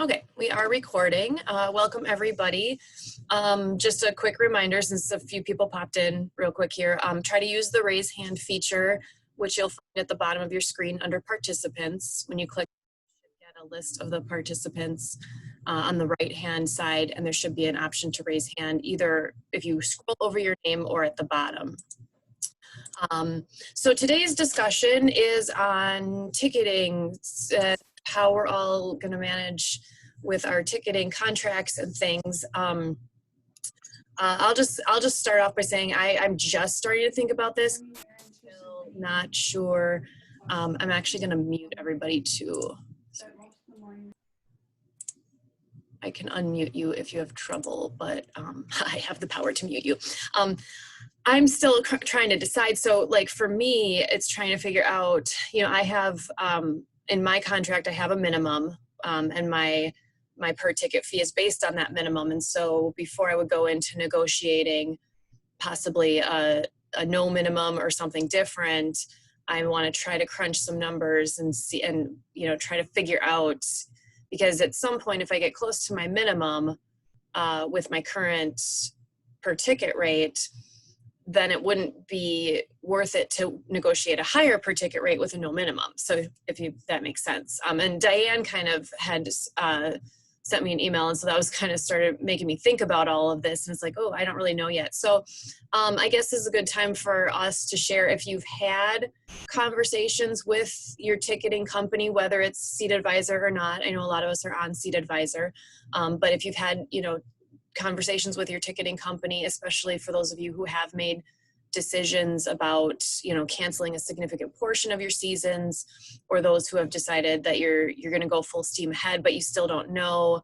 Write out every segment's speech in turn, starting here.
Okay, we are recording. Welcome everybody. Just a quick reminder, since a few people popped in real quick here, try to use the raise hand feature, which you'll find at the bottom of your screen under participants. When you click, you should get a list of the participants on the right hand side, and there should be an option to raise hand, either if you scroll over your name or at the bottom. So today's discussion is on ticketing, how we're all going to manage with our ticketing contracts and things. I'll just start off by saying I'm just starting to think about this. Still not sure. I'm actually going to mute everybody too. I can unmute you if you have trouble, but I have the power to mute you. I'm still trying to decide. So like for me, it's trying to figure out, I have, in my contract, I have a minimum, and my per ticket fee is based on that minimum. And so before I would go into negotiating possibly a no minimum or something different, I want to try to crunch some numbers and see, and, try to figure out, because at some point, if I get close to my minimum with my current per ticket rate, then it wouldn't be worth it to negotiate a higher per ticket rate with a no minimum. So that makes sense. And Diane kind of had sent me an email, and so that was kind of started making me think about all of this. And it's like, oh, I don't really know yet. So I guess this is a good time for us to share if you've had conversations with your ticketing company, whether it's Seat Advisor or not. I know a lot of us are on Seat Advisor, but if you've had, conversations with your ticketing company, especially for those of you who have made decisions about, canceling a significant portion of your seasons, or those who have decided that you're going to go full steam ahead, but you still don't know,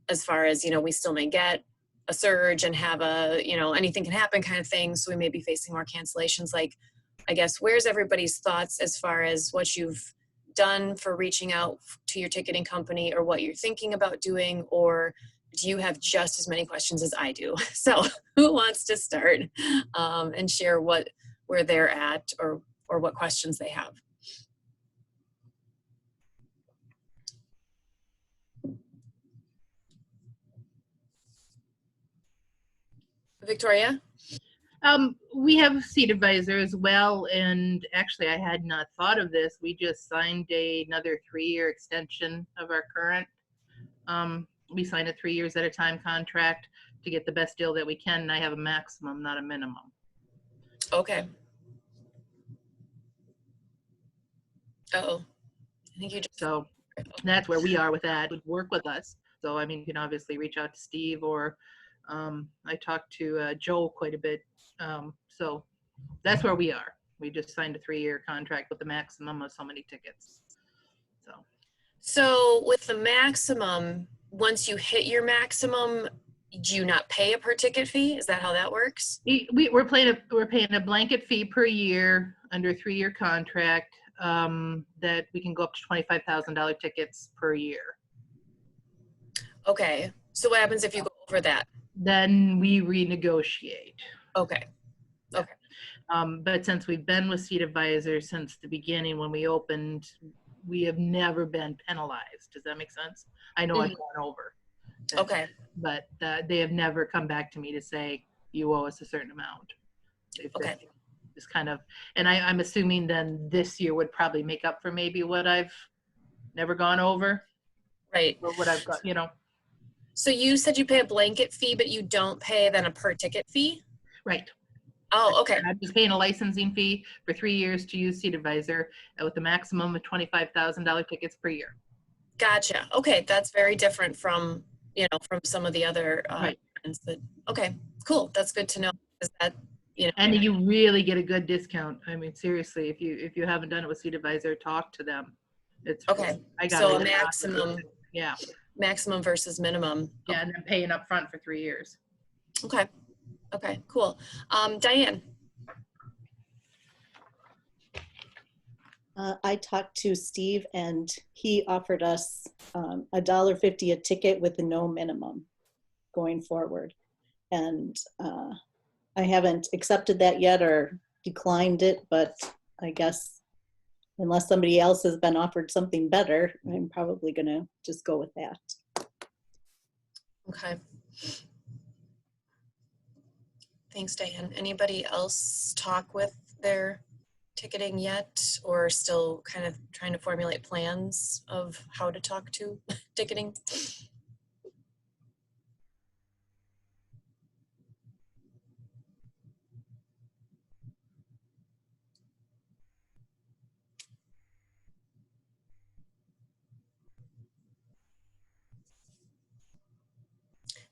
as far as, we still may get a surge and have anything can happen kind of thing. So we may be facing more cancellations. Like, I guess, where's everybody's thoughts as far as what you've done for reaching out to your ticketing company, or what you're thinking about doing, or do you have just as many questions as I do? So who wants to start and share where they're at, or what questions they have? Victoria? We have Seat Advisor as well, and actually I had not thought of this. We just signed another 3-year extension of our current. We sign a 3 years at a time contract to get the best deal that we can, and I have a maximum, not a minimum. Okay. Uh-oh. I think you just... So that's where we are with that. It would work with us. So, I mean, you can obviously reach out to Steve, or I talked to Joe quite a bit. So that's where we are. We just signed a 3-year contract with the maximum of so many tickets. So with the maximum, once you hit your maximum, do you not pay a per ticket fee? Is that how that works? We're paying a blanket fee per year under a 3-year contract, that we can go up to $25,000 tickets per year. Okay. So what happens if you go over that? Then we renegotiate. Okay. Okay. But since we've been with Seat Advisor since the beginning, when we opened, we have never been penalized. Does that make sense? I know I've gone over. Okay. But they have never come back to me to say, you owe us a certain amount. Okay. It's kind of, and I'm assuming then this year would probably make up for maybe what I've never gone over. Right. Or what I've got, So you said you pay a blanket fee, but you don't pay then a per ticket fee? Right. Oh, okay. I'm just paying a licensing fee for 3 years to use Seat Advisor with a maximum of $25,000 tickets per year. Gotcha. Okay. That's very different from, from some of the other right. Okay, cool. That's good to know. Is that, and you really get a good discount. I mean, seriously, if you haven't done it with Seat Advisor, talk to them. It's okay. I got so a maximum. Yeah. Maximum versus minimum. Yeah, and then paying up front for 3 years. Okay. Okay, cool. Diane. I talked to Steve, and he offered us $1.50 a ticket with no minimum going forward. And I haven't accepted that yet or declined it, but I guess unless somebody else has been offered something better, I'm probably going to just go with that. Okay. Thanks, Diane. Anybody else talk with their ticketing yet, or still kind of trying to formulate plans of how to talk to ticketing?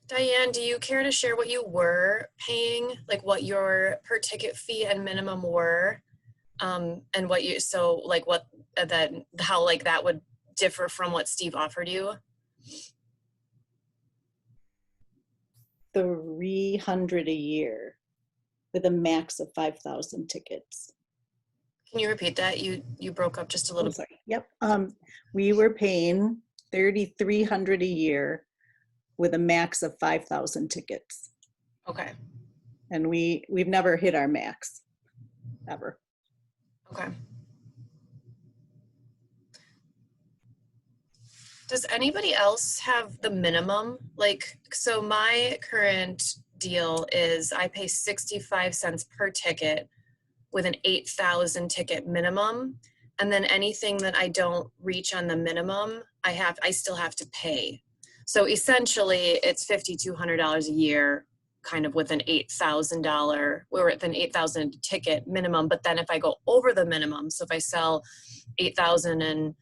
Diane, do you care to share what you were paying, like what your per ticket fee and minimum were? And what you, so like what, that, how like that would differ from what Steve offered you? 300 a year with a max of 5,000 tickets. Can you repeat that? You broke up just a little I'm sorry. Yep. We were paying 3,300 a year with a max of 5,000 tickets. bit. Okay. And we've never hit our max ever. Okay. Does anybody else have the minimum? Like, so my current deal is I pay 65 cents per ticket with an 8,000 ticket minimum. And then anything that I don't reach on the minimum, I still have to pay. So essentially it's $5,200 a year, kind of with an $8,000, we're at an 8,000 ticket minimum. But then if I go over the minimum, so if I sell 8,000 and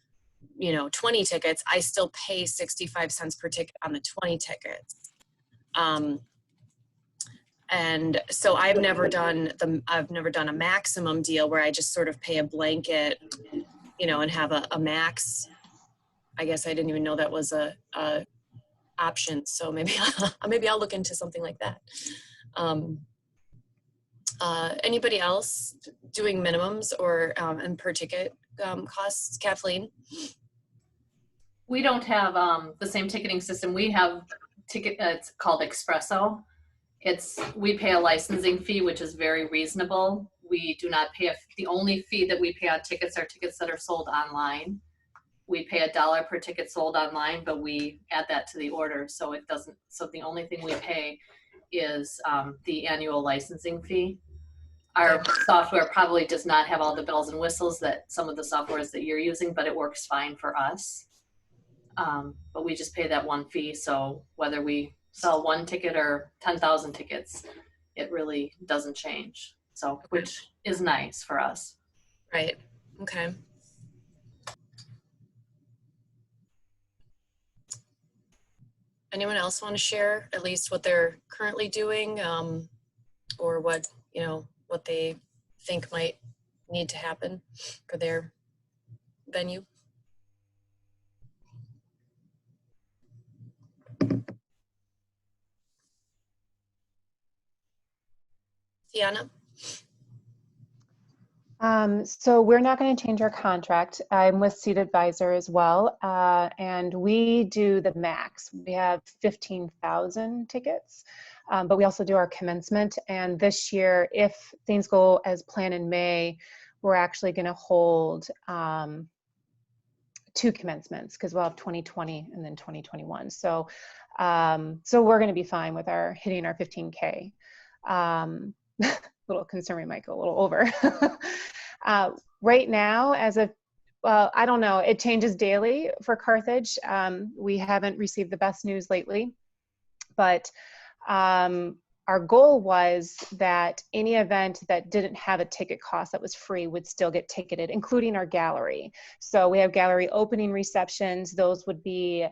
20 tickets, I still pay 65 cents per ticket on the 20 tickets. And so I've never done a maximum deal where I just sort of pay a blanket, and have a max. I guess I didn't even know that was a option. So maybe I'll look into something like that. Anybody else doing minimums or and per ticket costs? Kathleen? We don't have the same ticketing system. We have it's called Espresso. We pay a licensing fee, which is very reasonable. We do not pay the only fee that we pay on tickets are tickets that are sold online. We pay $1 per ticket sold online, but we add that to the order. So the only thing we pay is the annual licensing fee. Our software probably does not have all the bells and whistles that some of the softwares that you're using, but it works fine for us. But we just pay that one fee. So whether we sell one ticket or 10,000 tickets, it really doesn't change. So, which is nice for us. Right. Okay. Anyone else want to share at least what they're currently doing, or what they think might need to happen for their venue? Tiana? So we're not going to change our contract. I'm with Seat Advisor as well, and we do the max. We have 15,000 tickets, but we also do our commencement. And this year, if things go as planned in May, we're actually going to hold 2 commencements because we'll have 2020 and then 2021. So, so we're going to be fine with hitting our 15K. Little concern we might go a little over. Right now, well, I don't know, it changes daily for Carthage. We haven't received the best news lately, but our goal was that any event that didn't have a ticket cost that was free would still get ticketed, including our gallery. So we have gallery opening receptions. Those would be,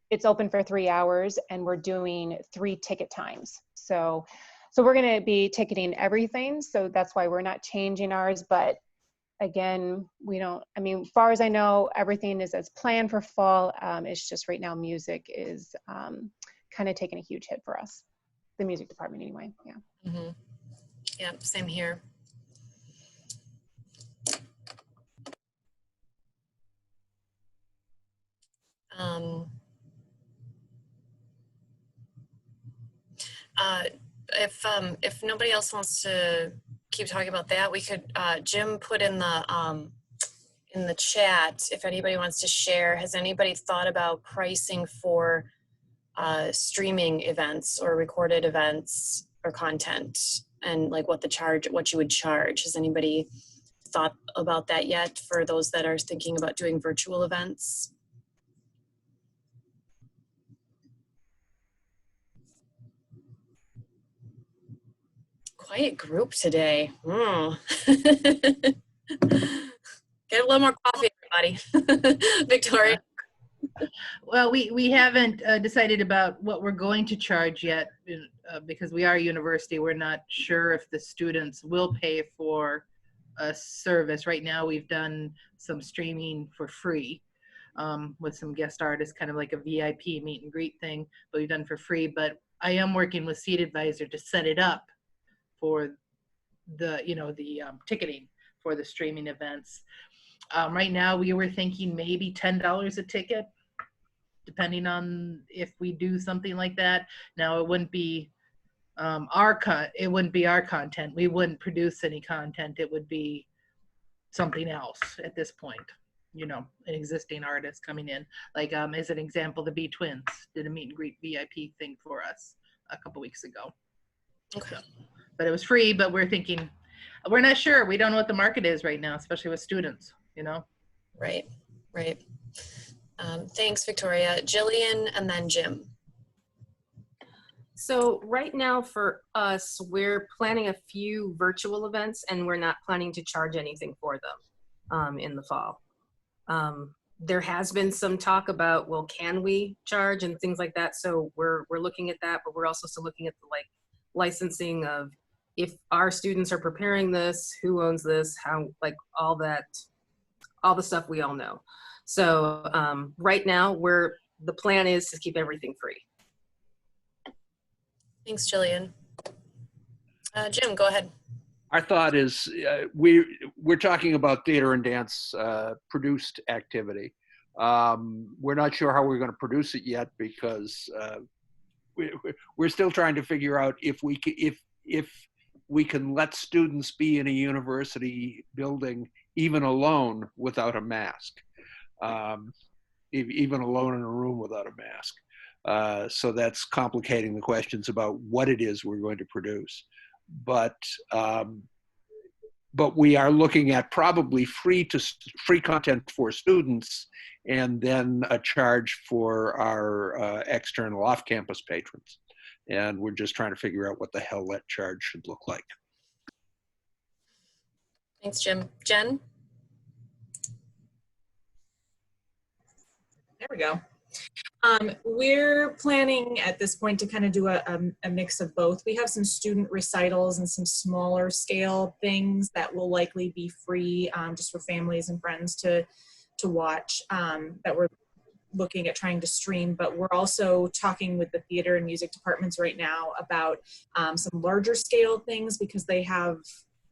it's open for 3 hours and we're doing 3 ticket times. So we're going to be ticketing everything. So that's why we're not changing ours. But again, as far as I know, everything is as planned for fall. It's just right now music is kind of taking a huge hit for us. The music department anyway, yeah. Mm-hmm. Yeah, same here. If nobody else wants to keep talking about that, we could, Jim put in the chat, if anybody wants to share, has anybody thought about pricing for streaming events or recorded events or content, and like what you would charge. Has anybody thought about that yet for those that are thinking about doing virtual events? Quiet group today. Get a little more coffee, everybody. Victoria. Well, we haven't decided about what we're going to charge yet because we are a university. We're not sure if the students will pay for a service. Right now, we've done some streaming for free with some guest artists, kind of like a VIP meet and greet thing, but we've done for free. But I am working with Seat Advisor to set it up for the, ticketing for the streaming events. Right now, we were thinking maybe $10 a ticket, depending on if we do something like that. Now, it wouldn't be our content. We wouldn't produce any content. It would be something else at this point. An existing artist coming in. Like as an example, the B Twins did a meet and greet VIP thing for us a couple weeks ago. Okay. But it was free. But we're thinking, we're not sure. We don't know what the market is right now, especially with students. Right. Thanks, Victoria. Jillian, and then Jim. So right now for us, we're planning a few virtual events and we're not planning to charge anything for them in the fall. There has been some talk about, well, can we charge and things like that. So we're looking at that, but we're also still looking at the licensing of if our students are preparing this, who owns this, how, all the stuff we all know. So right now the plan is to keep everything free. Thanks, Jillian. Jim, go ahead. Our thought is we're talking about theater and dance produced activity. We're not sure how we're going to produce it yet because we're still trying to figure out if we can let students be in a university building even alone without a mask, even alone in a room without a mask. So that's complicating the questions about what it is we're going to produce. But we are looking at probably free content for students and then a charge for our external off-campus patrons. And we're just trying to figure out what the hell that charge should look like. Thanks, Jim. Jen? There we go. We're planning at this point to kind of do a mix of both. We have some student recitals and some smaller scale things that will likely be free just for families and friends to watch that we're looking at trying to stream, but we're also talking with the theater and music departments right now about some larger scale things because they have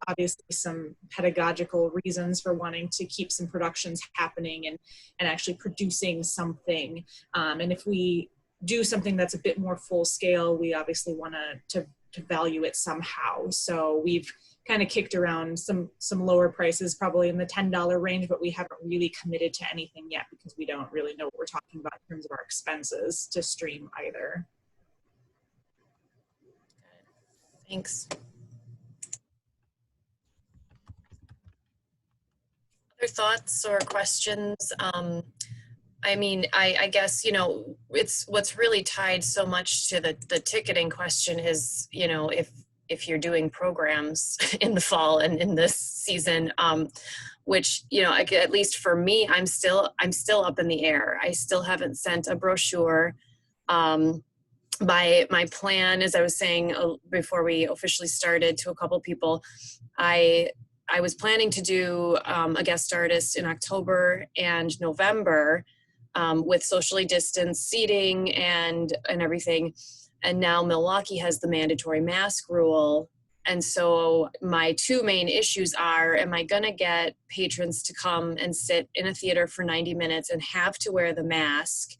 obviously some pedagogical reasons for wanting to keep some productions happening and actually producing something. And if we do something that's a bit more full scale, we obviously want to value it somehow. So we've kind of kicked around some lower prices, probably in the $10 range, but we haven't really committed to anything yet because we don't really know what we're talking about in terms of our expenses to stream either. Thanks. Other thoughts or questions? I mean, I guess, it's what's really tied so much to the ticketing question is, if you're doing programs in the fall and in this season, which, at least for me, I'm still up in the air. I still haven't sent a brochure. My plan, as I was saying before we officially started to a couple people, I was planning to do a guest artist in October and November with socially distanced seating and everything. And now Milwaukee has the mandatory mask rule. And so my two main issues are, am I going to get patrons to come and sit in a theater for 90 minutes and have to wear the mask?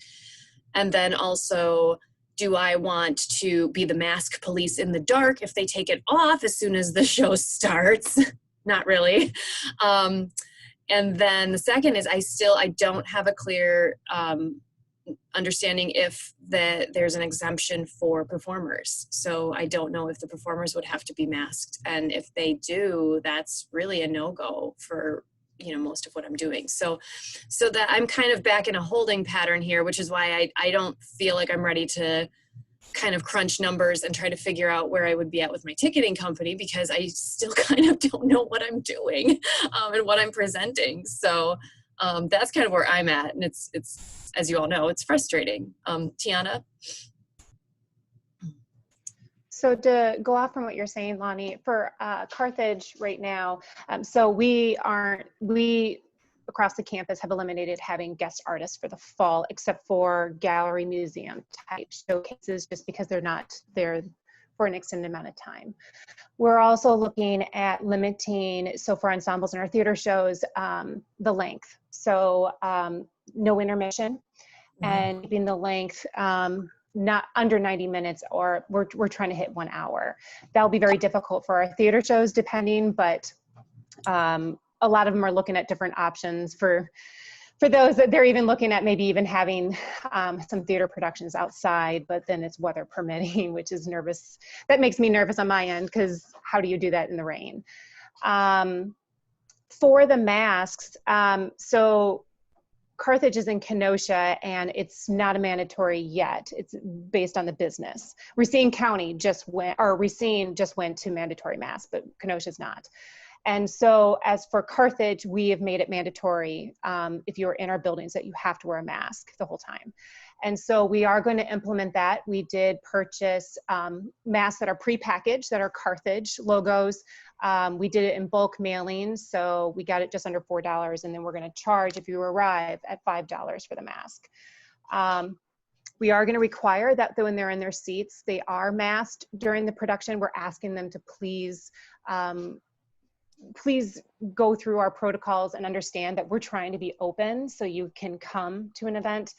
And then also, do I want to be the mask police in the dark if they take it off as soon as the show starts? Not really. And then the second is I don't have a clear understanding if there's an exemption for performers. So I don't know if the performers would have to be masked. And if they do, that's really a no-go for, you know, most of what I'm doing. So that I'm kind of back in a holding pattern here, which is why I don't feel like I'm ready to kind of crunch numbers and try to figure out where I would be at with my ticketing company, because I still kind of don't know what I'm doing and what I'm presenting. So that's kind of where I'm at. And it's, as you all know, it's frustrating. Tiana? So to go off from what you're saying, Lonnie, for Carthage right now, so we across the campus have eliminated having guest artists for the fall, except for gallery museum type showcases, just because they're not there for an extended amount of time. We're also looking at limiting, so for ensembles in our theater shows, the length. So no intermission, and keeping the length not under 90 minutes, or we're trying to hit 1 hour. That'll be very difficult for our theater shows depending, but a lot of them are looking at different options for those that they're even looking at maybe even having some theater productions outside, but then it's weather permitting, which is nervous. That makes me nervous on my end, because how do you do that in the rain? For the masks, so Carthage is in Kenosha, and it's not a mandatory yet. It's based on the business. Racine County Racine just went to mandatory masks, but Kenosha's not. And so as for Carthage, we have made it mandatory if you're in our buildings that you have to wear a mask the whole time. And so we are going to implement that. We did purchase masks that are prepackaged, that are Carthage logos. We did it in bulk mailing, so we got it just under $4, and then we're going to charge if you arrive at $5 for the mask. We are going to require that when they're in their seats, they are masked during the production. We're asking them to please go through our protocols and understand that we're trying to be open so you can come to an event.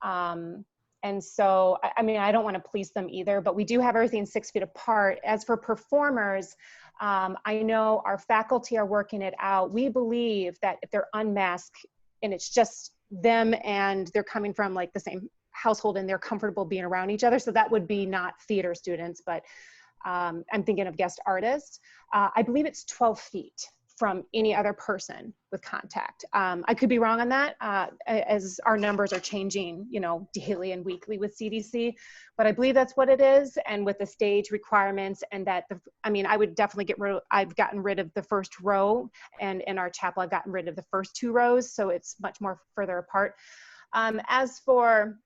And so, I mean, I don't want to police them either, but we do have everything 6 feet apart. As for performers, I know our faculty are working it out. We believe that if they're unmasked and it's just them and they're coming from like the same household and they're comfortable being around each other, so that would be not theater students, but I'm thinking of guest artists. I believe it's 12 feet from any other person with contact. I could be wrong on that, as our numbers are changing, you know, daily and weekly with CDC, but I believe that's what it is. And with the stage requirements, and that, I mean, I would definitely I've gotten rid of the first row, and in our chapel, I've gotten rid of the first 2 rows, so it's much more further apart. As for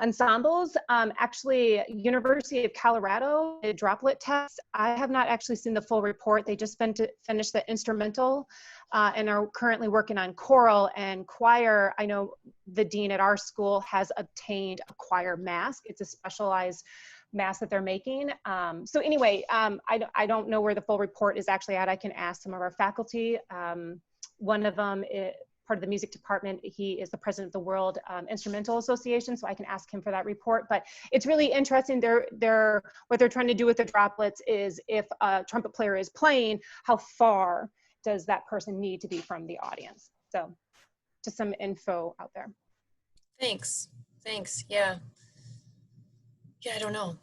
ensembles, actually, University of Colorado did droplet test. I have not actually seen the full report. They just finished the instrumental and are currently working on choral and choir. I know the dean at our school has obtained a choir mask. It's a specialized mask that they're making. So anyway, I don't know where the full report is actually at. I can ask some of our faculty. One of them is part of the music department. He is the president of the World Instrumental Association, so I can ask him for that report. But it's really interesting. What they're trying to do with the droplets is, if a trumpet player is playing, how far does that person need to be from the audience? So just some info out there. Thanks. Yeah, I don't know.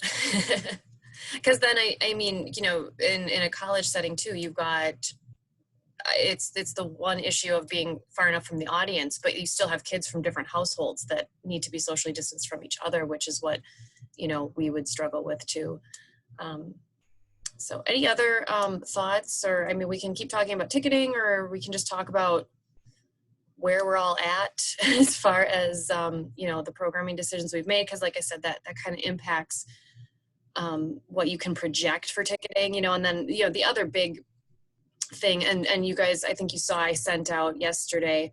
Because then I mean, you know, in a college setting too, you've got, it's the one issue of being far enough from the audience, but you still have kids from different households that need to be socially distanced from each other, which is what, you know, we would struggle with too. So any other thoughts? Or, I mean, we can keep talking about ticketing, or we can just talk about where we're all at as far as, you know, the programming decisions we've made. Because like I said, that kind of impacts what you can project for ticketing, you know. And then, you know, the other big thing, and you guys, I think you saw, I sent out yesterday,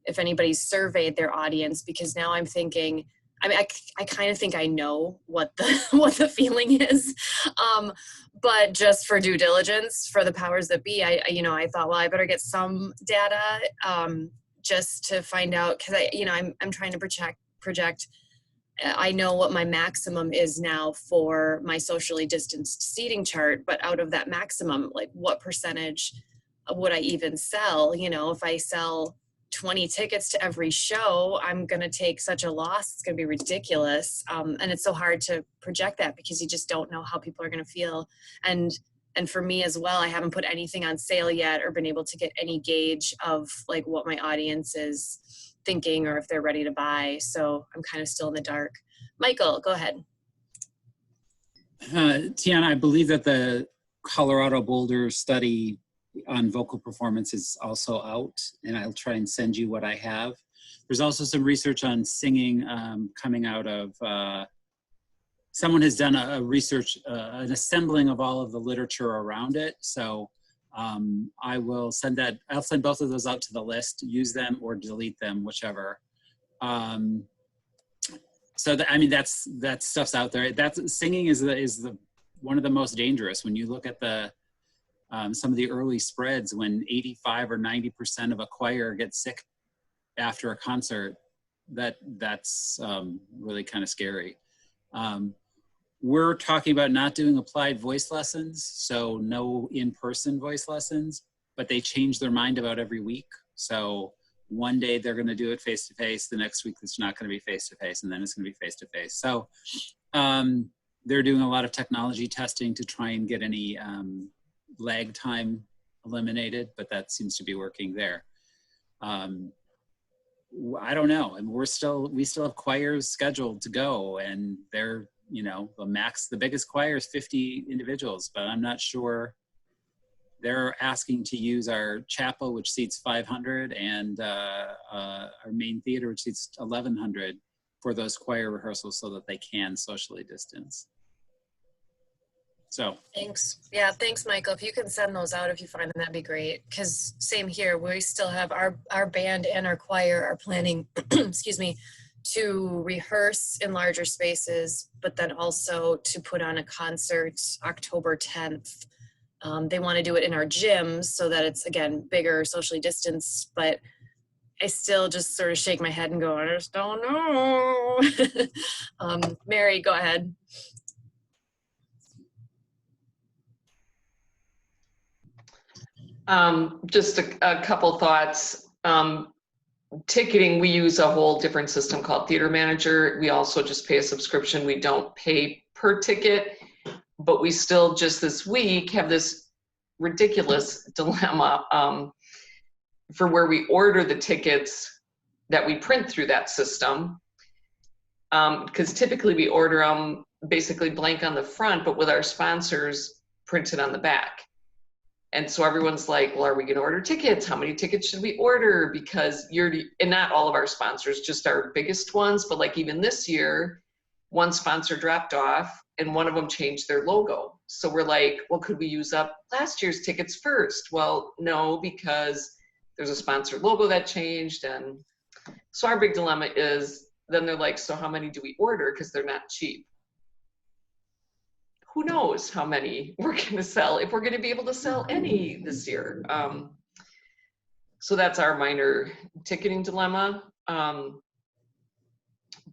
if anybody's surveyed their audience, because now I'm thinking, I mean, I kind of think I know what the feeling is, but just for due diligence for the powers that be, I thought, well, I better get some data just to find out, because I'm trying to project. I know what my maximum is now for my socially distanced seating chart, but out of that maximum, like, what percentage would I even sell? You know, if I sell 20 tickets to every show, I'm going to take such a loss. It's going to be ridiculous. And it's so hard to project that because you just don't know how people are going to feel. And for me as well, I haven't put anything on sale yet or been able to get any gauge of like what my audience is thinking or if they're ready to buy. So I'm kind of still in the dark. Michael, go ahead. Tiana, I believe that the Colorado Boulder study on vocal performance is also out, and I'll try and send you what I have. There's also some research on singing coming out of, someone has done a research, an assembling of all of the literature around it. So I will send that, I'll send both of those out to the list, use them or delete them, whichever. So I mean, that stuff's out there. Singing is the one of the most dangerous. When you look at the some of the early spreads, when 85 or 90% of a choir gets sick after a concert, that's really kind of scary. We're talking about not doing applied voice lessons, so no in-person voice lessons, but they change their mind about every week. So one day they're going to do it face-to-face, the next week it's not going to be face-to-face, and then it's going to be face-to-face. So they're doing a lot of technology testing to try and get any lag time eliminated, but that seems to be working there. I don't know, and we still have choirs scheduled to go, and they're, you know, the biggest choir is 50 individuals, but I'm not sure. They're asking to use our chapel, which seats 500, and our main theater, which seats 1,100, for those choir rehearsals so that they can socially distance. So Thanks. Yeah, thanks, Michael. If you can send those out, if you find them, that'd be great. Because same here, we still have our band and our choir are planning, excuse me, to rehearse in larger spaces, but then also to put on a concert October 10th. They want to do it in our gyms so that it's, again, bigger, socially distanced, but I still just sort of shake my head and go, I just don't know. Mary, go ahead. Just a couple thoughts. Ticketing, we use a whole different system called Theater Manager. We also just pay a subscription. We don't pay per ticket, but we still just this week have this ridiculous dilemma for where we order the tickets that we print through that system. Because typically we order them basically blank on the front, but with our sponsors printed on the back. And so everyone's like, well, are we going to order tickets? How many tickets should we order? Because and not all of our sponsors, just our biggest ones. But like even this year, one sponsor dropped off and one of them changed their logo. So we're like, well, could we use up last year's tickets first? Well, no, because there's a sponsor logo that changed. And so our big dilemma is then they're like, so how many do we order? Because they're not cheap. Who knows how many we're going to sell, if we're going to be able to sell any this year. So that's our minor ticketing dilemma.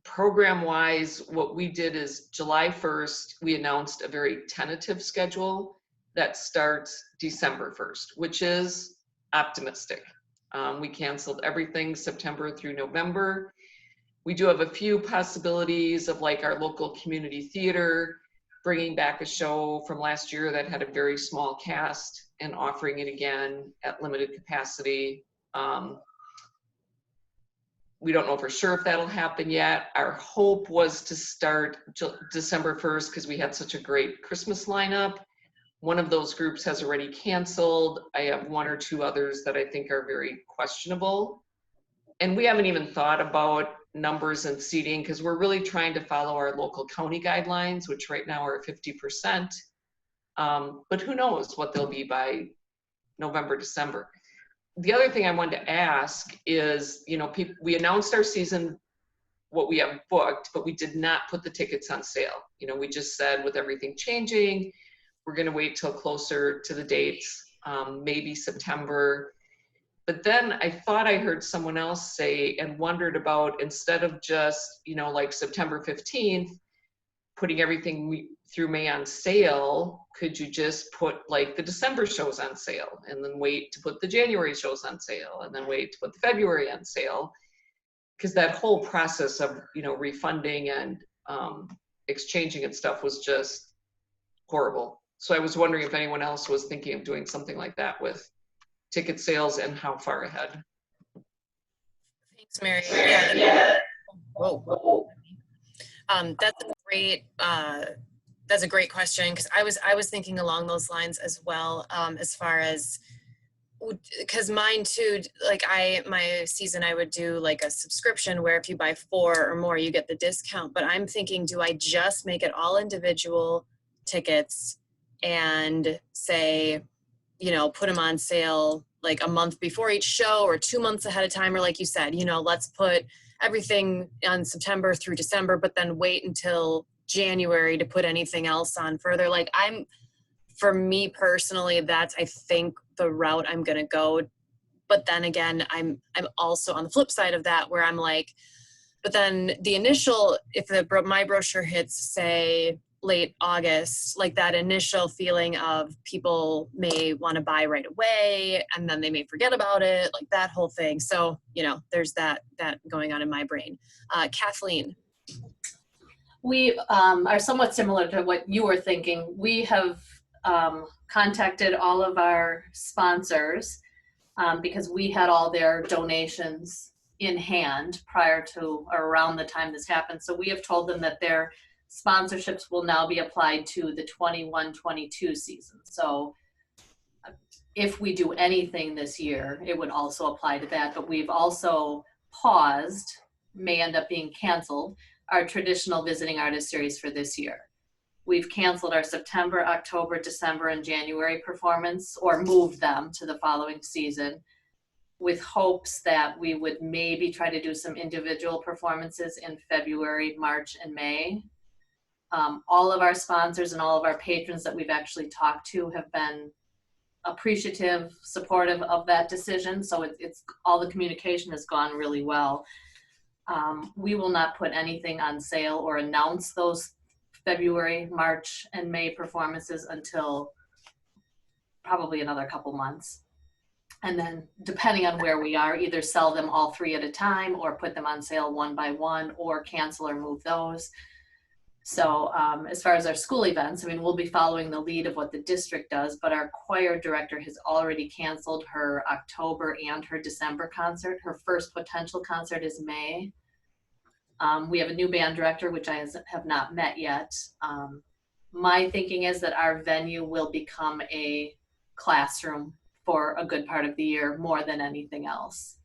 Program-wise, what we did is July 1st, we announced a very tentative schedule that starts December 1st, which is optimistic. We canceled everything September through November. We do have a few possibilities of like our local community theater, bringing back a show from last year that had a very small cast and offering it again at limited capacity. We don't know for sure if that'll happen yet. Our hope was to start December 1st because we had such a great Christmas lineup. One of those groups has already canceled. I have one or two others that I think are very questionable. And we haven't even thought about numbers and seating because we're really trying to follow our local county guidelines, which right now are 50%. But who knows what they'll be by November, December. The other thing I wanted to ask is, you know, we announced our season, what we have booked, but we did not put the tickets on sale. You know, we just said with everything changing, we're going to wait till closer to the dates, maybe September. But then I thought I heard someone else say and wondered about, instead of just, you know, like September 15th, putting everything through May on sale, could you just put like the December shows on sale and then wait to put the January shows on sale and then wait to put the February on sale? Because that whole process of, refunding and exchanging and stuff was just horrible. So I was wondering if anyone else was thinking of doing something like that with ticket sales and how far ahead. Thanks, Mary. Yeah. Whoa. That's a great question, because I was thinking along those lines as well, as far as, because mine too, like my season, I would do like a subscription where if you buy 4 or more, you get the discount. But I'm thinking, do I just make it all individual tickets and say, put them on sale like a month before each show or 2 months ahead of time, or like you said, let's put everything on September through December, but then wait until January to put anything else on further. Like for me personally, that's, I think, the route I'm going to go. But then again, I'm also on the flip side of that, where I'm like, but then the initial, if my brochure hits, say, late August, like that initial feeling of people may want to buy right away and then they may forget about it, like that whole thing. So, there's that going on in my brain. Kathleen. We are somewhat similar to what you were thinking. We have contacted all of our sponsors because we had all their donations in hand prior to or around the time this happened. So we have told them that their sponsorships will now be applied to the 21-22 season. So if we do anything this year, it would also apply to that. But we've also paused, may end up being canceled, our traditional visiting artist series for this year. We've canceled our September, October, December, and January performance, or moved them to the following season, with hopes that we would maybe try to do some individual performances in February, March, and May. All of our sponsors and all of our patrons that we've actually talked to have been appreciative, supportive of that decision. So it's all the communication has gone really well. We will not put anything on sale or announce those February, March, and May performances until probably another couple months. And then depending on where we are, either sell them all 3 at a time or put them on sale one by one or cancel or move those. So as far as our school events, we'll be following the lead of what the district does, but our choir director has already canceled her October and her December concert. Her first potential concert is May. We have a new band director, which I have not met yet. My thinking is that our venue will become a classroom for a good part of the year, more than anything else,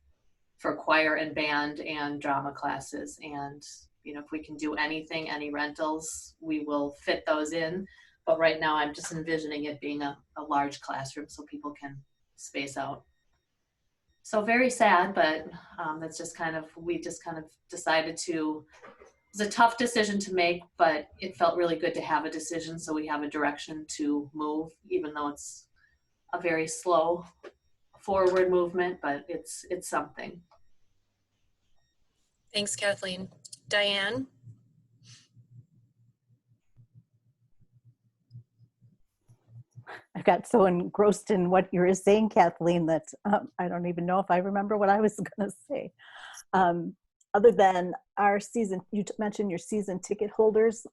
for choir and band and drama classes. And if we can do anything, any rentals, we will fit those in. But right now I'm just envisioning it being a large classroom so people can space out. So very sad, but that's just we just kind of decided to, it was a tough decision to make, but it felt really good to have a decision so we have a direction to move, even though it's a very slow forward movement, but it's something. Thanks, Kathleen. Diane? I got so engrossed in what you were saying, Kathleen, that I don't even know if I remember what I was going to say. Other than our season, you mentioned your season ticket holders,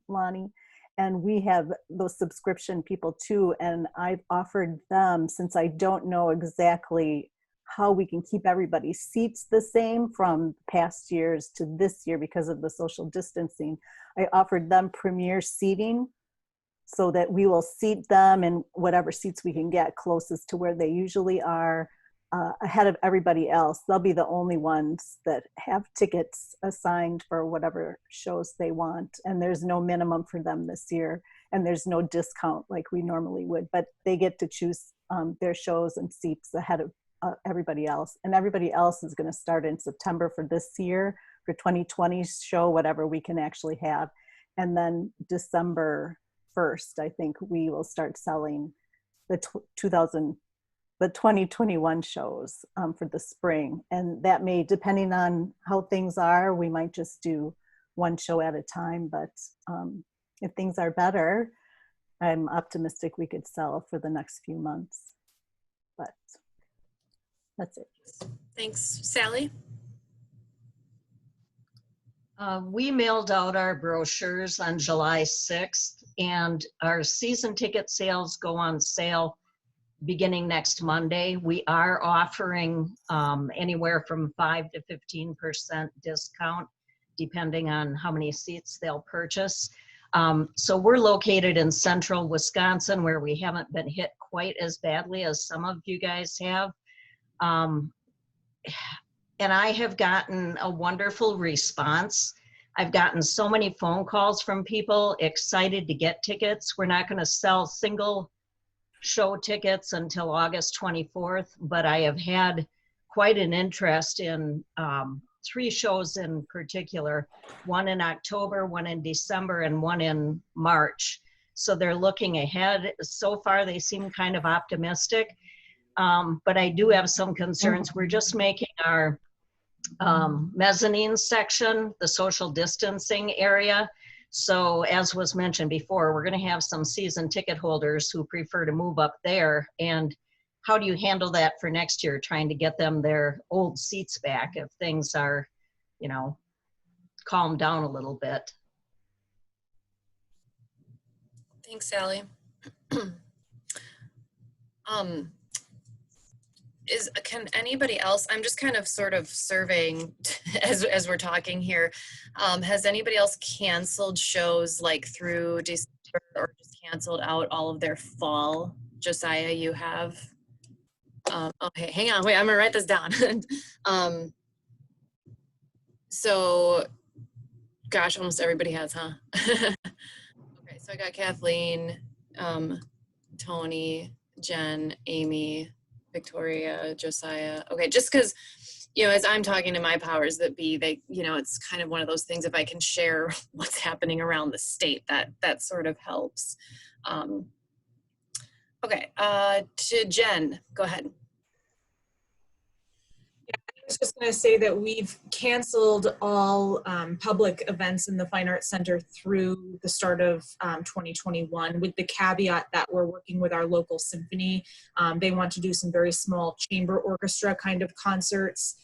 Lonnie, and we have those subscription people too. And I've offered them, since I don't know exactly how we can keep everybody's seats the same from past years to this year because of the social distancing, I offered them premier seating so that we will seat them in whatever seats we can get closest to where they usually are, ahead of everybody else. They'll be the only ones that have tickets assigned for whatever shows they want. And there's no minimum for them this year. And there's no discount like we normally would, but they get to choose their shows and seats ahead of everybody else. And everybody else is going to start in September for this year, for 2020's show, whatever we can actually have. And then December 1st, I think we will start selling the 2021 shows for the spring. And that may, depending on how things are, we might just do one show at a time. But if things are better, I'm optimistic we could sell for the next few months. But that's it. Thanks. Sally? We mailed out our brochures on July 6th, and our season ticket sales go on sale beginning next Monday. We are offering anywhere from 5 to 15% discount, depending on how many seats they'll purchase. So we're located in central Wisconsin, where we haven't been hit quite as badly as some of you guys have. And I have gotten a wonderful response. I've gotten so many phone calls from people excited to get tickets. We're not going to sell single show tickets until August 24th, but I have had quite an interest in 3 shows in particular, one in October, one in December, and one in March. So they're looking ahead. So far, they seem kind of optimistic, but I do have some concerns. We're just making our mezzanine section, the social distancing area. So as was mentioned before, we're going to have some season ticket holders who prefer to move up there. And how do you handle that for next year, trying to get them their old seats back if things are, you know, calmed down a little bit? Thanks, Sally. Can anybody else, I'm just kind of sort of surveying as we're talking here, has anybody else canceled shows like through December or just canceled out all of their fall? Josiah, you have? Okay, hang on, wait, I'm gonna write this down. So, gosh, almost everybody has, huh? Okay, so I got Kathleen, Tony, Jen, Amy, Victoria, Josiah. Okay, just because, you know, as I'm talking to my powers that be, they, you know, it's kind of one of those things, if I can share what's happening around the state, that sort of helps. Okay, to Jen, go ahead. I was just going to say that we've canceled all public events in the Fine Arts Center through the start of 2021, with the caveat that we're working with our local symphony. They want to do some very small chamber orchestra kind of concerts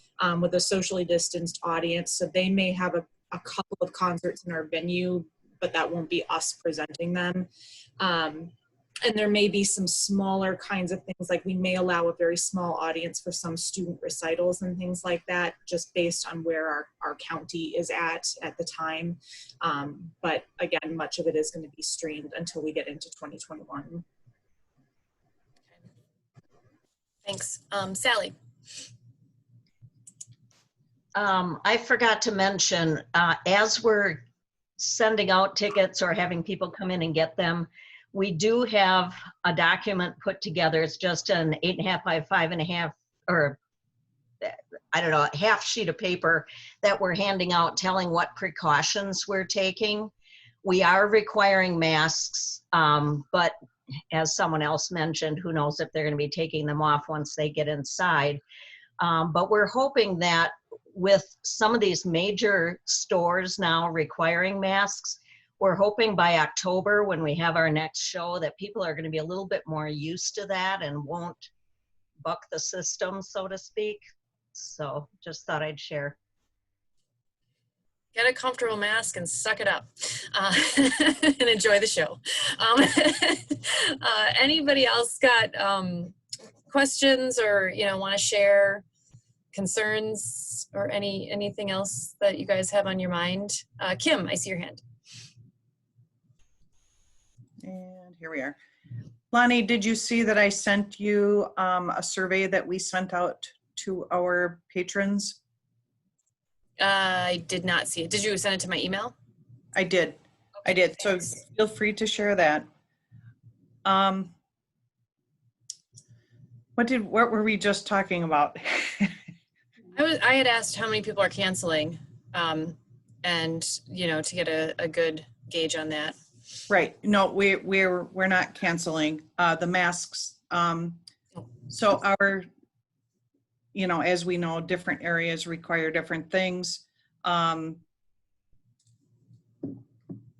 with a socially distanced audience. So they may have a couple of concerts in our venue, but that won't be us presenting them. And there may be some smaller kinds of things, like we may allow a very small audience for some student recitals and things like that, just based on where our county is at the time. But again, much of it is going to be streamed until we get into 2021. Thanks. Sally. I forgot to mention, as we're sending out tickets or having people come in and get them, we do have a document put together. It's just an 8.5 by 5.5, or I don't know, a half sheet of paper that we're handing out telling what precautions we're taking. We are requiring masks, but as someone else mentioned, who knows if they're going to be taking them off once they get inside. But we're hoping that with some of these major stores now requiring masks, we're hoping by October, when we have our next show, that people are going to be a little bit more used to that and won't buck the system, so to speak. So just thought I'd share. Get a comfortable mask and suck it up and enjoy the show. Anybody else got questions or, you know, want to share concerns or anything else that you guys have on your mind? Kim, I see your hand. And here we are. Lonnie, did you see that I sent you a survey that we sent out to our patrons? I did not see it. Did you send it to my email? I did. Okay, I did. Thanks. So feel free to share that. What were we just talking about? I had asked how many people are canceling, and you know, to get a good gauge on that. Right. No, we're not canceling the masks. So our, you know, as we know, different areas require different things.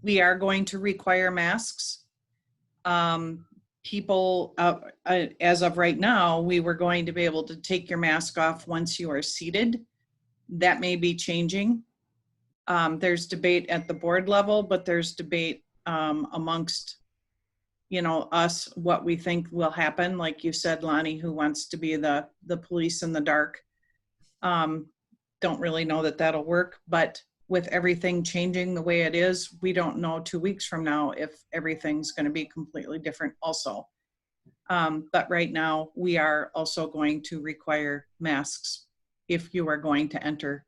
we are going to require masks. People, as of right now, we were going to be able to take your mask off once you are seated. That may be changing. There's debate at the board level, but there's debate amongst, you know, us, what we think will happen. Like you said, Lonnie, who wants to be the police in the dark. Don't really know that that'll work, but with everything changing the way it is, we don't know 2 weeks from now if everything's going to be completely different also. But right now, we are also going to require masks if you are going to enter.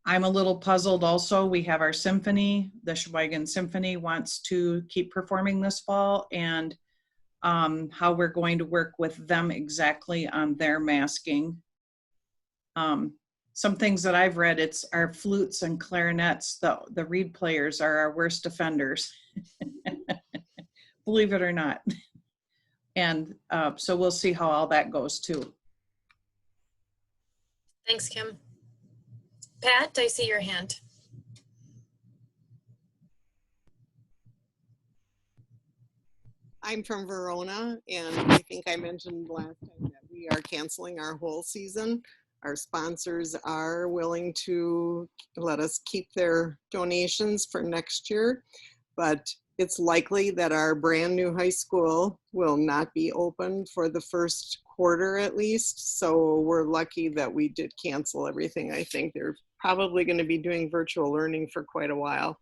I'm a little puzzled also. We have our symphony. The Sheboygan Symphony wants to keep performing this fall, and how we're going to work with them exactly on their masking. Some things that I've read, it's our flutes and clarinets, the reed players are our worst offenders. Believe it or not. And so we'll see how all that goes too. Thanks, Kim. Pat, I see your hand. I'm from Verona, and I think I mentioned last time that we are canceling our whole season. Our sponsors are willing to let us keep their donations for next year, but it's likely that our brand new high school will not be open for the first quarter at least. So we're lucky that we did cancel everything. I think they're probably going to be doing virtual learning for quite a while.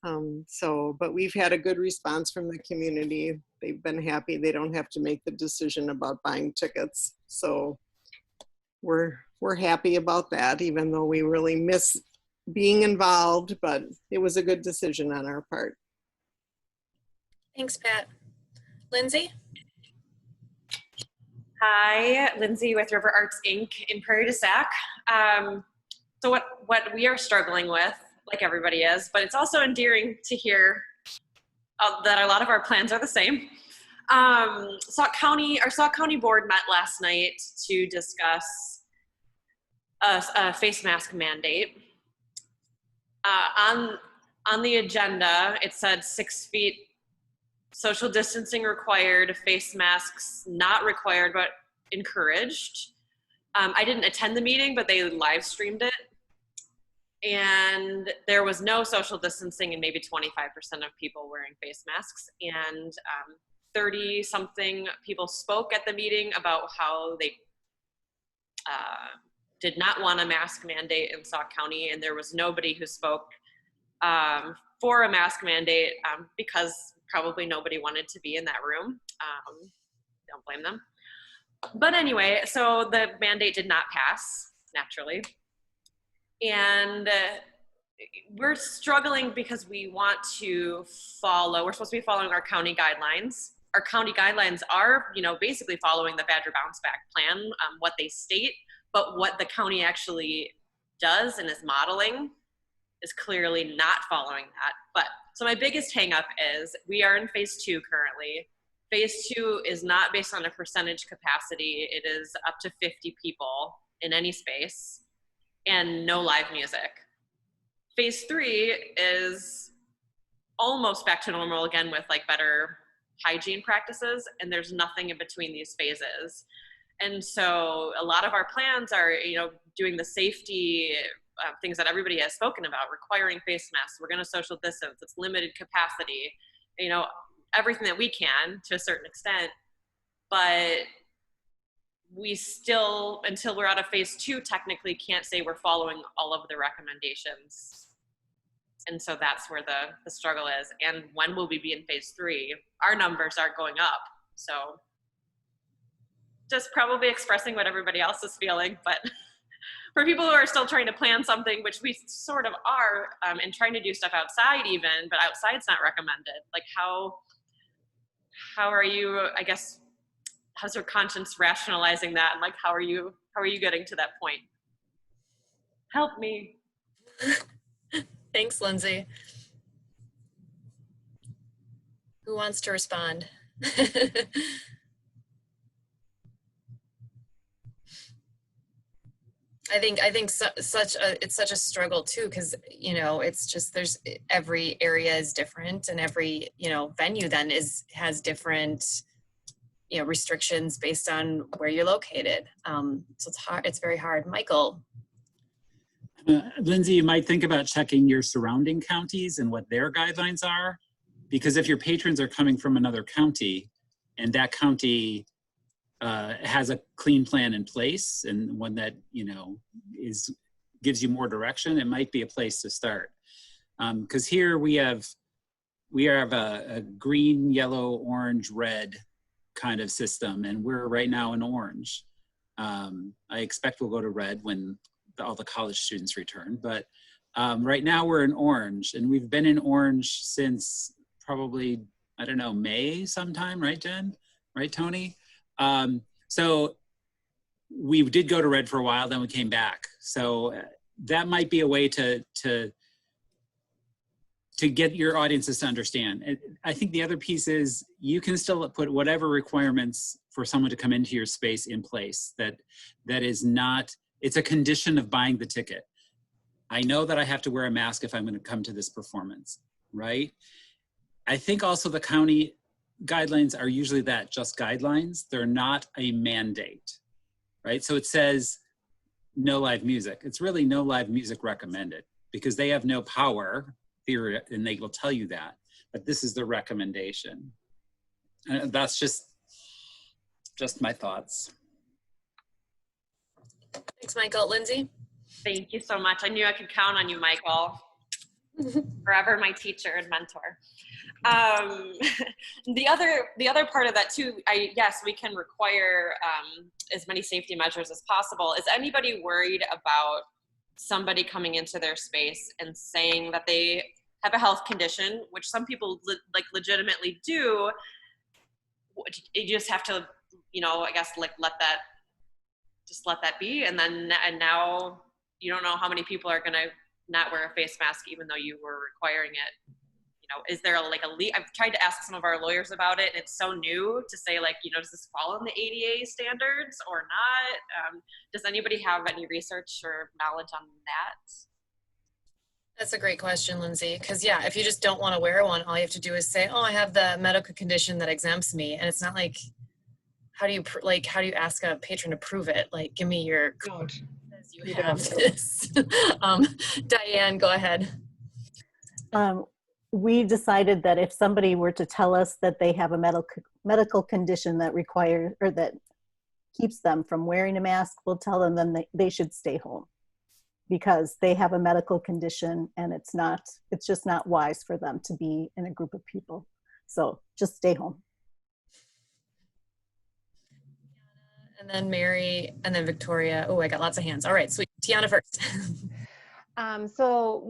But we've had a good response from the community. They've been happy. They don't have to make the decision about buying tickets. So we're happy about that, even though we really miss being involved, but it was a good decision on our part. Thanks, Pat. Lindsay? Hi, Lindsay with River Arts Inc. in Prairie du Sac. So what we are struggling with, like everybody is, but it's also endearing to hear that a lot of our plans are the same. Our Sauk County board met last night to discuss a face mask mandate. On the agenda, it said 6 feet social distancing required, face masks not required but encouraged. I didn't attend the meeting, but they live streamed it. And there was no social distancing and maybe 25% of people wearing face masks. And 30 something people spoke at the meeting about how they did not want a mask mandate in Sauk County. And there was nobody who spoke for a mask mandate because probably nobody wanted to be in that room. Don't blame them. But anyway, so the mandate did not pass, naturally. And we're struggling because we want to we're supposed to be following our county guidelines. Our county guidelines are, basically following the Badger Bounce Back plan, what they state, but what the county actually does and is modeling is clearly not following that. But so my biggest hang up is we are in phase 2 currently. Phase 2 is not based on a percentage capacity. It is up to 50 people in any space and no live music. Phase 3 is almost back to normal again with like better hygiene practices, and there's nothing in between these phases. And so a lot of our plans are, doing the safety things that everybody has spoken about, requiring face masks. We're going to social distance. It's limited capacity, everything that we can to a certain extent. But we still, until we're out of phase 2, technically can't say we're following all of the recommendations. And so that's where the struggle is. And when will we be in phase 3? Our numbers aren't going up. So just probably expressing what everybody else is feeling. But for people who are still trying to plan something, which we sort of are, and trying to do stuff outside even, but outside's not recommended. Like how are you, I guess, how's your conscience rationalizing that? And like, how are you getting to that point? Help me. Thanks, Lindsay. Who wants to respond? I think it's such a struggle too, because you know it's just there's every area is different, and every venue then has different restrictions based on where you're located. So it's hard. It's very hard. Michael. Lindsay, you might think about checking your surrounding counties and what their guidelines are, because if your patrons are coming from another county and that county has a clean plan in place and one that gives you more direction, it might be a place to start. Because here we have a green, yellow, orange, red kind of system, and we're right now in orange. I expect we'll go to red when all the college students return, but right now we're in orange, and we've been in orange since probably, I don't know, May sometime, right, Jen? Right, Tony? So we did go to red for a while, then we came back. So that might be a way to get your audiences to understand. I think the other piece is you can still put whatever requirements for someone to come into your space in place. That is not, it's a condition of buying the ticket. I know that I have to wear a mask if I'm going to come to this performance, right? I think also the county guidelines are usually that, just guidelines. They're not a mandate, right? So it says no live music. It's really no live music recommended, because they have no power, theory, and they will tell you that. But this is the recommendation. And that's just my thoughts. Thanks, Michael. Lindsay? Thank you so much. I knew I could count on you, Michael. Forever my teacher and mentor. The other part of that too, yes, we can require as many safety measures as possible. Is anybody worried about somebody coming into their space and saying that they have a health condition, which some people legitimately do? You just have to, I guess, let that be, and now you don't know how many people are gonna not wear a face mask even though you were requiring it. Is there I've tried to ask some of our lawyers about it, and it's so new to say, does this fall in the ADA standards or not? Does anybody have any research or knowledge on that? That's a great question, Lindsay. Because yeah, if you just don't want to wear one, all you have to do is say, "Oh, I have the medical condition that exempts me," and it's not like, how do you ask a patron to prove it? Like, give me your code. You have this. Diane, go ahead. We decided that if somebody were to tell us that they have a medical condition that requires or that keeps them from wearing a mask, we'll tell them then they should stay home, because they have a medical condition and it's just not wise for them to be in a group of people. So just stay home. And then Mary, and then Victoria. Oh, I got lots of hands. All right, sweet. Tiana first. So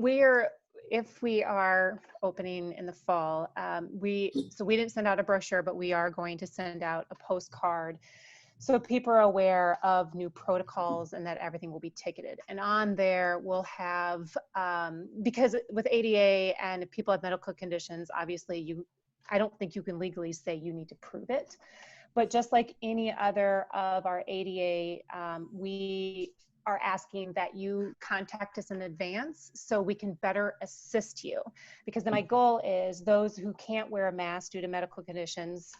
if we are opening in the fall, we didn't send out a brochure, but we are going to send out a postcard so people are aware of new protocols and that everything will be ticketed. And on there we'll have, because with ADA and if people have medical conditions, obviously I don't think you can legally say you need to prove it. But just like any other of our ADA, we are asking that you contact us in advance so we can better assist you. Because then my goal is those who can't wear a mask due to medical conditions,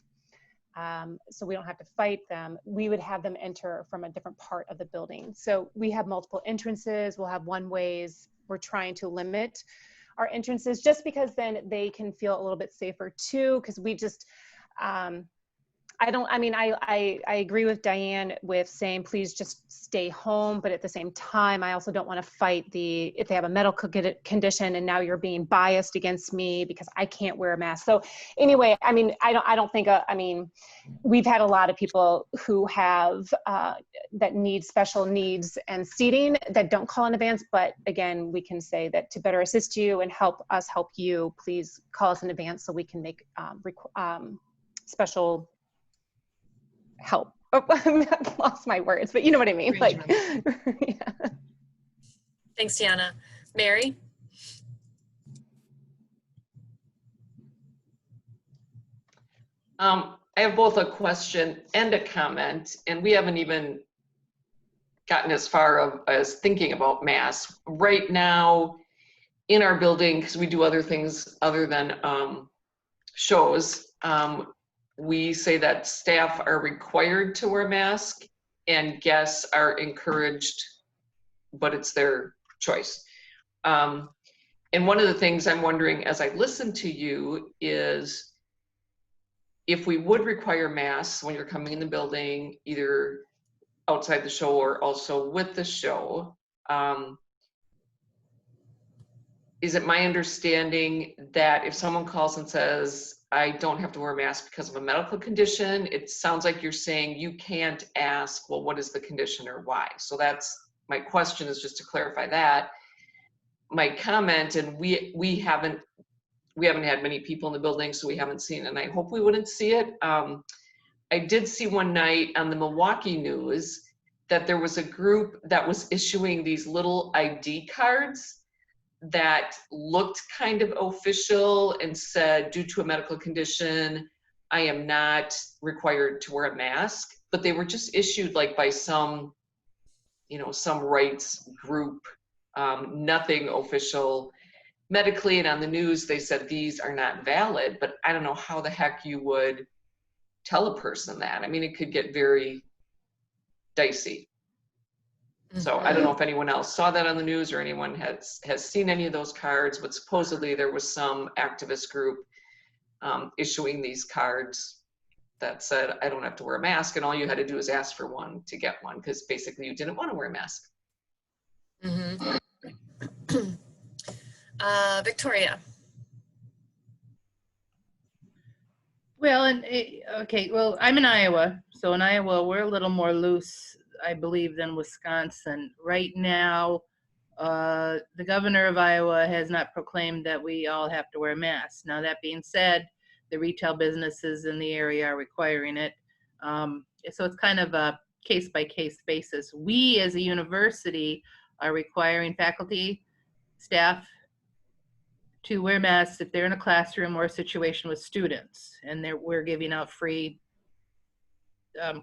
so we don't have to fight them, we would have them enter from a different part of the building. So we have multiple entrances, we'll have one-ways. We're trying to limit our entrances just because then they can feel a little bit safer too, because we just, I agree with Diane with saying, please just stay home. But at the same time, I also don't want to fight if they have a medical condition and now you're being biased against me because I can't wear a mask. So anyway, I don't think, we've had a lot of people who have, that need special needs and seating that don't call in advance. But again, we can say that to better assist you and help us help you, please call us in advance so we can make special help. Oh, I've lost my words, but you know what I mean. Yeah. Thanks, Tiana. Mary? I have both a question and a comment, and we haven't even gotten as far as thinking about masks. Right now, in our building, because we do other things other than shows, we say that staff are required to wear a mask and guests are encouraged, but it's their choice. And one of the things I'm wondering as I listen to you is if we would require masks when you're coming in the building, either outside the show or also with the show, is it my understanding that if someone calls and says, I don't have to wear a mask because of a medical condition, it sounds like you're saying you can't ask, well, what is the condition or why? So that's my question, is just to clarify that. My comment, and we haven't had many people in the building, so we haven't seen it, and I hope we wouldn't see it. I did see one night on the Milwaukee News that there was a group that was issuing these little ID cards that looked kind of official and said, due to a medical condition, I am not required to wear a mask, but they were just issued like by some, some rights group, nothing official medically. And on the news, they said these are not valid, but I don't know how the heck you would tell a person that. I mean, it could get very dicey. So I don't know if anyone else saw that on the news or anyone has seen any of those cards, but supposedly there was some activist group issuing these cards that said, I don't have to wear a mask, and all you had to do is ask for one to get one, because basically you didn't want to wear a mask. Victoria. Well, okay, well, I'm in Iowa. So in Iowa, we're a little more loose, I believe, than Wisconsin. Right now, the governor of Iowa has not proclaimed that we all have to wear masks. Now, that being said, the retail businesses in the area are requiring it. So it's kind of a case-by-case basis. We, as a university, are requiring faculty, staff, to wear masks if they're in a classroom or a situation with students, and we're giving out free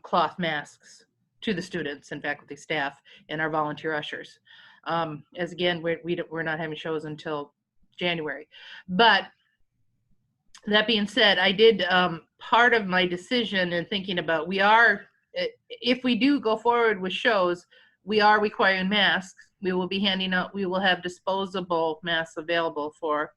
cloth masks to the students and faculty, staff, and our volunteer ushers. As again, we're not having shows until January. But that being said, I did part of my decision in thinking about, if we do go forward with shows, we are requiring masks. We will be handing out, we will have disposable masks available for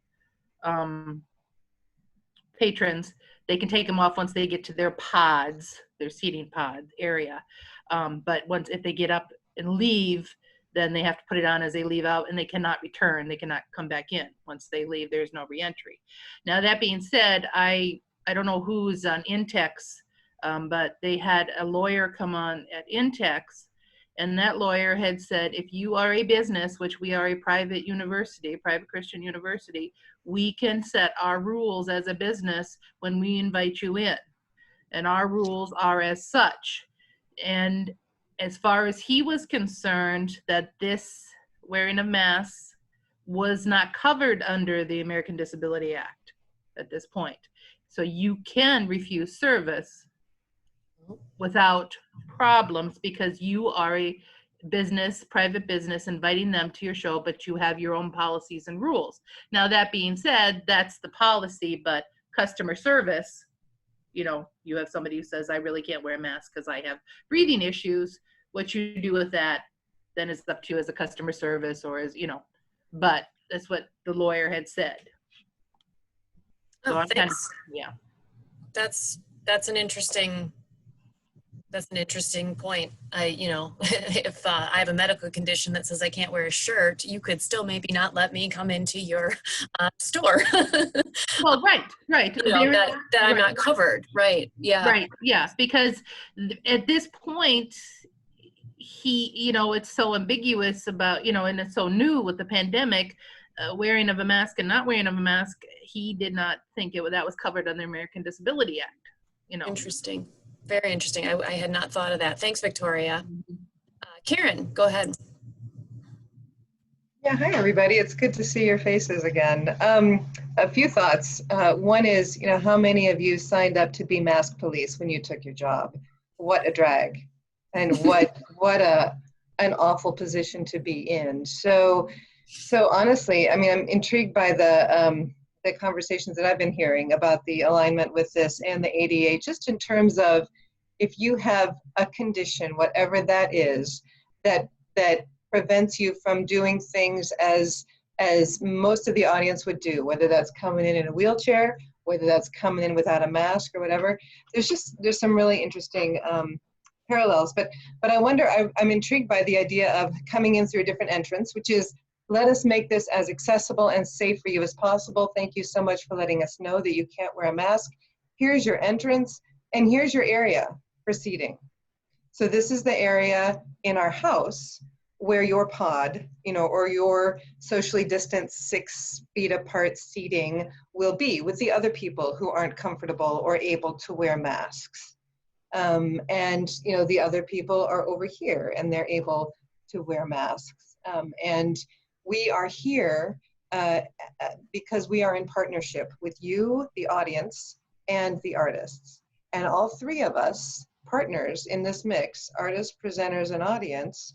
patrons. They can take them off once they get to their pods, their seating pod area. But if they get up and leave, then they have to put it on as they leave out, and they cannot return. They cannot come back in. Once they leave, there's no reentry. Now, that being said, I don't know who's on Intex, but they had a lawyer come on at Intex, and that lawyer had said, if you are a business, which we are a private university, a private Christian university, we can set our rules as a business when we invite you in. And our rules are as such. And as far as he was concerned, that this wearing of masks was not covered under the American Disability Act at this point. So you can refuse service without problems because you are a business, private business, inviting them to your show, but you have your own policies and rules. Now, that being said, that's the policy, but customer service, you have somebody who says, I really can't wear a mask because I have breathing issues. What you do with that, then it's up to you as a customer service or as, but that's what the lawyer had said. So Oh, I'm thanks. yeah. That's an interesting point. If I have a medical condition that says I can't wear a shirt, you could still maybe not let me come into your store. Well, right. that I'm not covered, right? Yeah. Right, yeah, because at this point, it's so ambiguous about, and it's so new with the pandemic, wearing of a mask and not wearing of a mask, he did not think that was covered under the American Disability Act, Interesting. Very interesting. I had not thought of that. Thanks, Victoria. Karen, go ahead. Yeah, hi everybody. It's good to see your faces again. A few thoughts. One is, how many of you signed up to be mask police when you took your job? What a drag. And what a an awful position to be in. So honestly, I mean, I'm intrigued by the conversations that I've been hearing about the alignment with this and the ADA, just in terms of if you have a condition, whatever that is, that prevents you from doing things as most of the audience would do, whether that's coming in a wheelchair, whether that's coming in without a mask or whatever. There's some really interesting parallels. But I wonder, I'm intrigued by the idea of coming in through a different entrance, which is, let us make this as accessible and safe for you as possible. Thank you so much for letting us know that you can't wear a mask. Here's your entrance, and here's your area for seating. So this is the area in our house where your pod, or your socially distanced 6 feet apart seating will be with the other people who aren't comfortable or able to wear masks. And the other people are over here and they're able to wear masks. And we are here because we are in partnership with you, the audience, and the artists. And all 3 of us, partners in this mix, artists, presenters, and audience,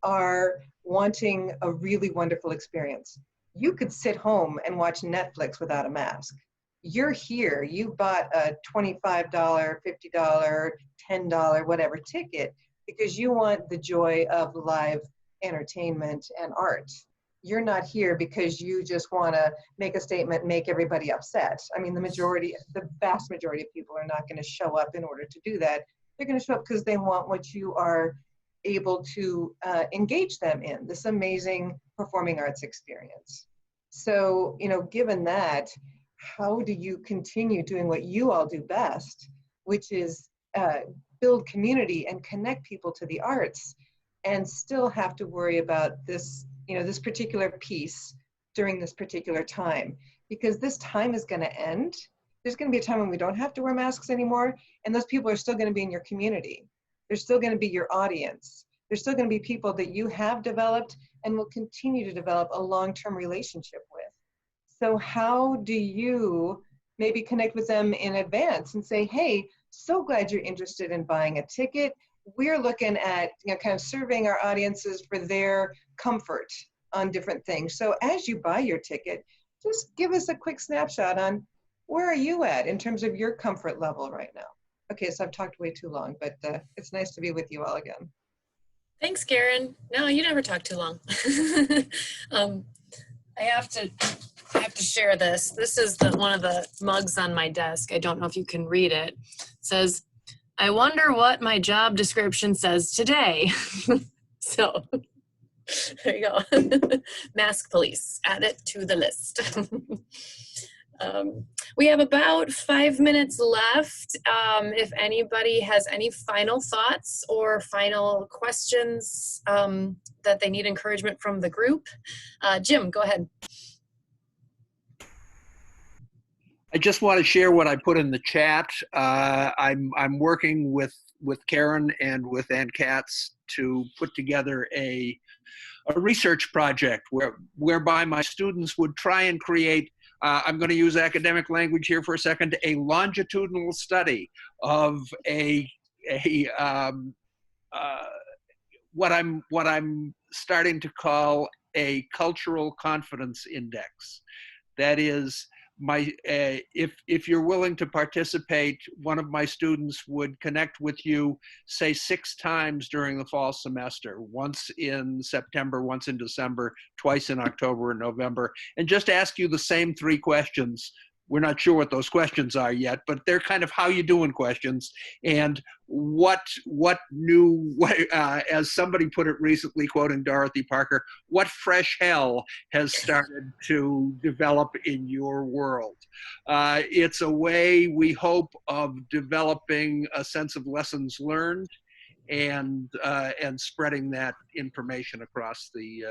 are wanting a really wonderful experience. You could sit home and watch Netflix without a mask. You're here, you bought a $25, $50, $10, whatever ticket because you want the joy of live entertainment and art. You're not here because you just want to make a statement, make everybody upset. I mean, the vast majority of people are not going to show up in order to do that. They're going to show up because they want what you are able to engage them in, this amazing performing arts experience. So, given that, how do you continue doing what you all do best, which is build community and connect people to the arts, and still have to worry about this, this particular piece during this particular time? Because this time is going to end. There's going to be a time when we don't have to wear masks anymore, and those people are still going to be in your community. They're still going to be your audience. There's still going to be people that you have developed and will continue to develop a long-term relationship with. So how do you maybe connect with them in advance and say, hey, so glad you're interested in buying a ticket. We're looking at, kind of surveying our audiences for their comfort on different things. So as you buy your ticket, just give us a quick snapshot on where are you at in terms of your comfort level right now. Okay, so I've talked way too long, but it's nice to be with you all again. Thanks, Karen. No, you never talk too long. I have to share this. This is one of the mugs on my desk. I don't know if you can read it. It says, I wonder what my job description says today. So there you go. Mask police, add it to the list. We have about 5 minutes left. If anybody has any final thoughts or final questions that they need encouragement from the group. Jim, go ahead. I just want to share what I put in the chat. I'm working with Karen and with Ann Katz to put together a research project whereby my students would try and create, I'm going to use academic language here for a second, a longitudinal study of what I'm starting to call a cultural confidence index. That is, if you're willing to participate, one of my students would connect with you, say 6 times during the fall semester, once in September, once in December, twice in October and November, and just ask you the same 3 questions. We're not sure what those questions are yet, but they're kind of how you doing questions, and what new, as somebody put it recently, quoting Dorothy Parker, what fresh hell has started to develop in your world? It's a way, we hope, of developing a sense of lessons learned and spreading that information across the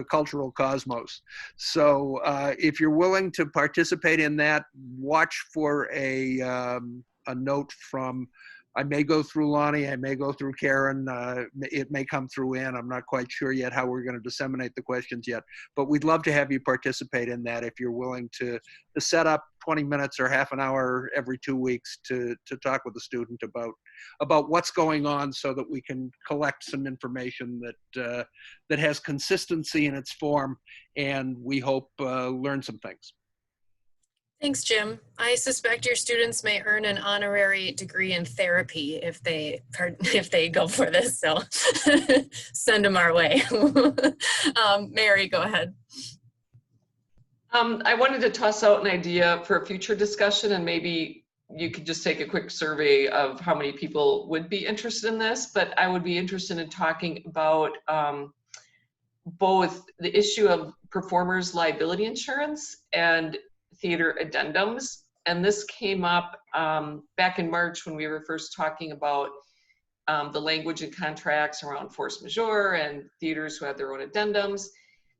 cultural cosmos. So if you're willing to participate in that, watch for a note from, I may go through Lonnie, I may go through Karen, it may come through Ann. I'm not quite sure yet how we're going to disseminate the questions yet, but we'd love to have you participate in that if you're willing to set up 20 minutes or half an hour every 2 weeks to talk with the student about what's going on, so that we can collect some information that has consistency in its form, and we hope learn some things. Thanks, Jim. I suspect your students may earn an honorary degree in therapy if they go for this. So send them our way. Mary, go ahead. I wanted to toss out an idea for a future discussion, and maybe you could just take a quick survey of how many people would be interested in this. But I would be interested in talking about both the issue of performers' liability insurance and theater addendums. And this came up back in March when we were first talking about the language and contracts around force majeure and theaters who had their own addendums.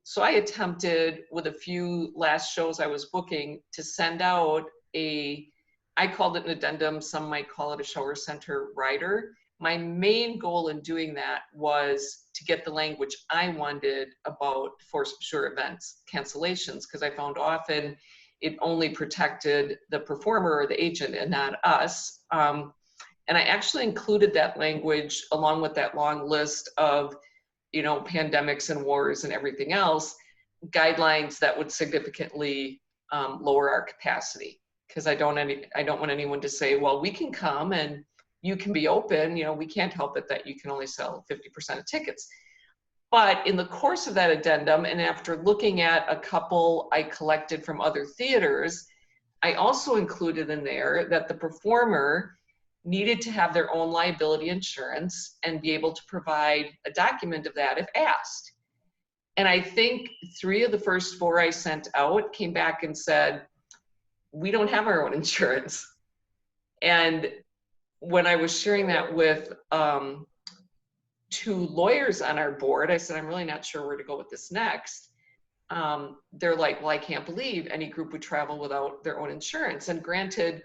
So I attempted, with a few last shows I was booking, to send out I called it an addendum, some might call it a shower center rider. My main goal in doing that was to get the language I wanted about force majeure events, cancellations, because I found often it only protected the performer or the agent and not us. And I actually included that language along with that long list of, pandemics and wars and everything else, guidelines that would significantly lower our capacity. Because I don't want anyone to say, well, we can come and you can be open. We can't help it that you can only sell 50% of tickets. But in the course of that addendum, and after looking at a couple I collected from other theaters, I also included in there that the performer needed to have their own liability insurance and be able to provide a document of that if asked. And I think 3 of the first 4 I sent out came back and said, we don't have our own insurance. And when I was sharing that with 2 lawyers on our board, I said, I'm really not sure where to go with this next. They're like, well, I can't believe any group would travel without their own insurance. And granted,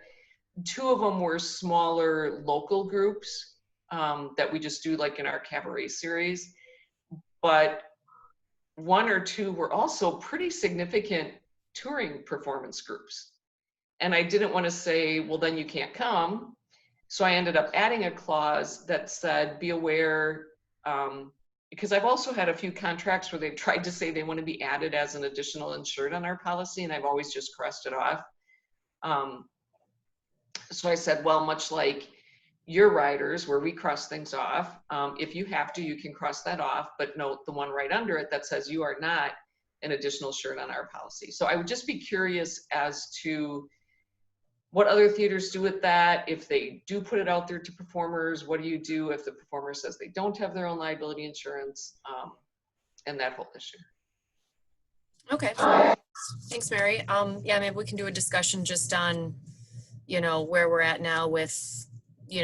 2 of them were smaller local groups that we just do like in our cabaret series. But 1 or 2 were also pretty significant touring performance groups. And I didn't want to say, well, then you can't come. So I ended up adding a clause that said, be aware, because I've also had a few contracts where they've tried to say they want to be added as an additional insured on our policy, and I've always just crossed it off. So I said, well, much like your riders where we cross things off, if you have to, you can cross that off, but note the one right under it that says you are not an additional insured on our policy. So I would just be curious as to what other theaters do with that. If they do put it out there to performers, what do you do if the performer says they don't have their own liability insurance, and that whole issue. Okay, thanks, Mary. Yeah, maybe we can do a discussion just on, where we're at now with,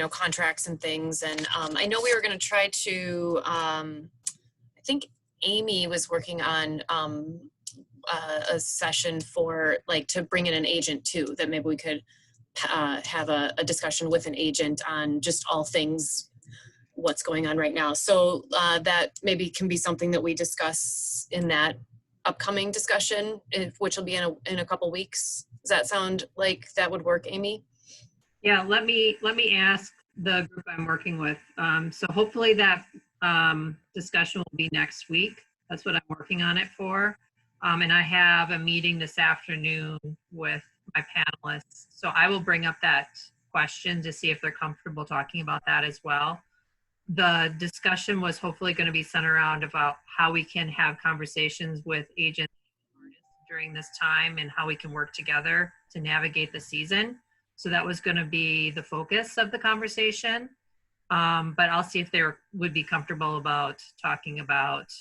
contracts and things. And I know we were going to try to, I think Amy was working on a session for to bring in an agent too, that maybe we could have a discussion with an agent on just all things what's going on right now. So that maybe can be something that we discuss in that upcoming discussion, which will be in a couple weeks. Does that sound like that would work, Amy? Yeah, let me ask the group I'm working with. So hopefully that discussion will be next week. That's what I'm working on it for. And I have a meeting this afternoon with my panelists. So I will bring up that question to see if they're comfortable talking about that as well. The discussion was hopefully going to be centered around about how we can have conversations with agents during this time and how we can work together to navigate the season. So that was going to be the focus of the conversation. But I'll see if they would be comfortable about talking about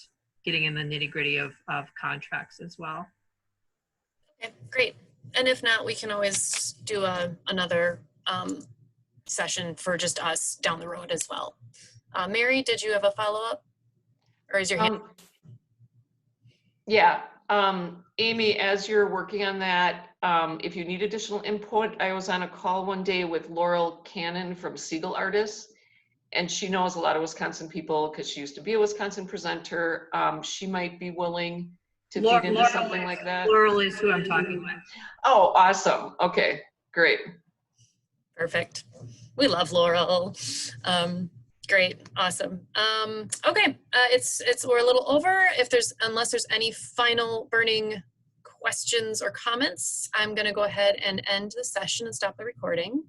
getting in the nitty-gritty of contracts as well. Okay, great. And if not, we can always do another session for just us down the road as well. Mary, did you have a follow-up? Or is your hand? Yeah, Amy, as you're working on that, if you need additional input, I was on a call one day with Laurel Cannon from Siegel Artists, and she knows a lot of Wisconsin people because she used to be a Wisconsin presenter. She might be willing to feed into something like that? Laurel is who I'm talking with. Oh, awesome. Okay, great. Perfect. We love Laurel. Great, awesome. Okay, we're a little over. Unless there's any final burning questions or comments, I'm gonna go ahead and end the session and stop the recording.